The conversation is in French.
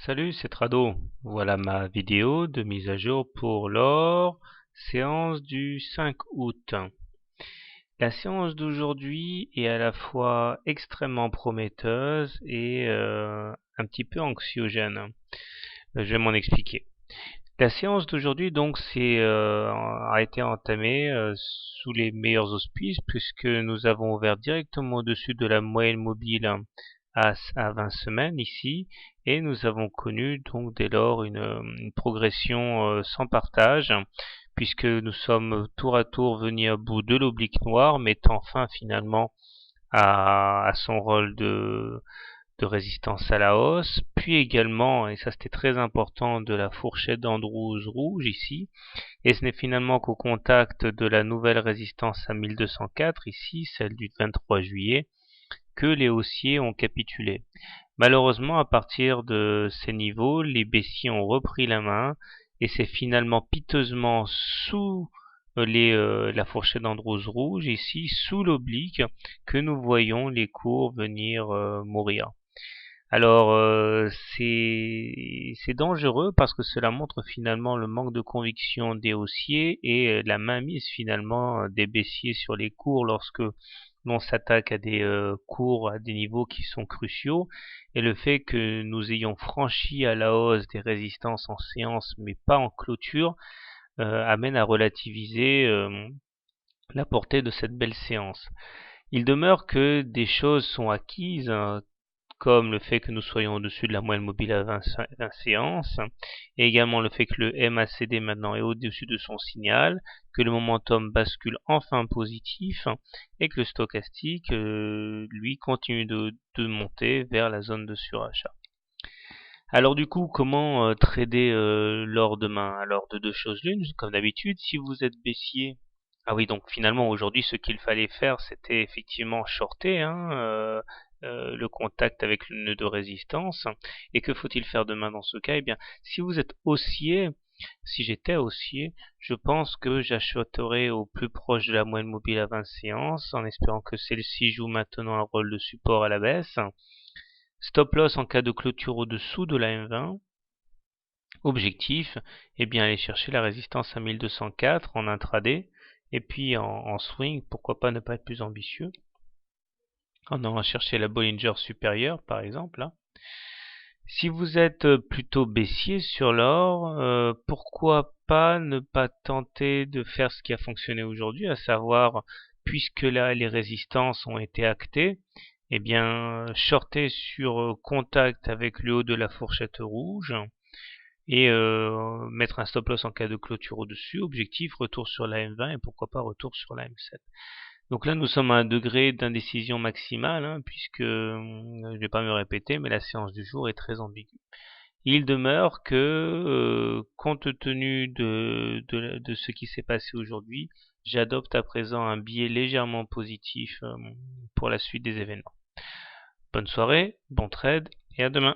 Salut, c'est Trado. Voilà ma vidéo de mise à jour pour l'or, séance du 5 août. La séance d'aujourd'hui est à la fois extrêmement prometteuse et un petit peu anxiogène. Je vais m'en expliquer. La séance d'aujourd'hui donc a été entamée sous les meilleurs auspices puisque nous avons ouvert directement au-dessus de la moyenne mobile à 20 semaines ici et nous avons connu donc dès lors une progression sans partage puisque nous sommes tour à tour venus à bout de l'oblique noir mettant fin finalement à son rôle de résistance à la hausse, puis également, et ça c'était très important, de la fourchette d'Andrews rouge ici, et ce n'est finalement qu'au contact de la nouvelle résistance à 1204 ici, celle du 23 juillet, que les haussiers ont capitulé. Malheureusement, à partir de ces niveaux, les baissiers ont repris la main, et c'est finalement piteusement sous la fourchette d'Andrews rouge, ici, sous l'oblique, que nous voyons les cours venir mourir. Alors c'est dangereux parce que cela montre finalement le manque de conviction des haussiers et la mainmise finalement des baissiers sur les cours lorsque l'on s'attaque à des cours à des niveaux qui sont cruciaux, et le fait que nous ayons franchi à la hausse des résistances en séance mais pas en clôture amène à relativiser la portée de cette belle séance. Il demeure que des choses sont acquises, comme le fait que nous soyons au-dessus de la moyenne mobile à 20 séances, et également le fait que le MACD maintenant est au-dessus de son signal, que le momentum bascule enfin positif, et que le stochastique, lui, continue de monter vers la zone de surachat. Alors du coup, comment trader l'or demain? Alors de deux choses l'une, comme d'habitude, si vous êtes baissier. Ah oui, donc finalement aujourd'hui ce qu'il fallait faire c'était effectivement shorter le contact avec le nœud de résistance. Et que faut-il faire demain dans ce cas? Eh bien, si vous êtes haussier, si j'étais haussier, je pense que j'achèterais au plus proche de la moyenne mobile à 20 séances en espérant que celle-ci joue maintenant un rôle de support à la baisse. Stop loss en cas de clôture au-dessous de la M20. Objectif, eh bien aller chercher la résistance à 1204 en intraday. Et puis en swing, pourquoi pas ne pas être plus ambitieux en allant chercher la Bollinger supérieure par exemple. Là. Si vous êtes plutôt baissier sur l'or, pourquoi pas ne pas tenter de faire ce qui a fonctionné aujourd'hui, à savoir, puisque là les résistances ont été actées, eh bien shorter sur contact avec le haut de la fourchette rouge et mettre un stop loss en cas de clôture au-dessus. Objectif, retour sur la M20 et pourquoi pas retour sur la M7. Donc là, nous sommes à un degré d'indécision maximale, puisque, je ne vais pas me répéter, mais la séance du jour est très ambiguë. Il demeure que, compte tenu de ce qui s'est passé aujourd'hui, j'adopte à présent un biais légèrement positif pour la suite des événements. Bonne soirée, bon trade et à demain.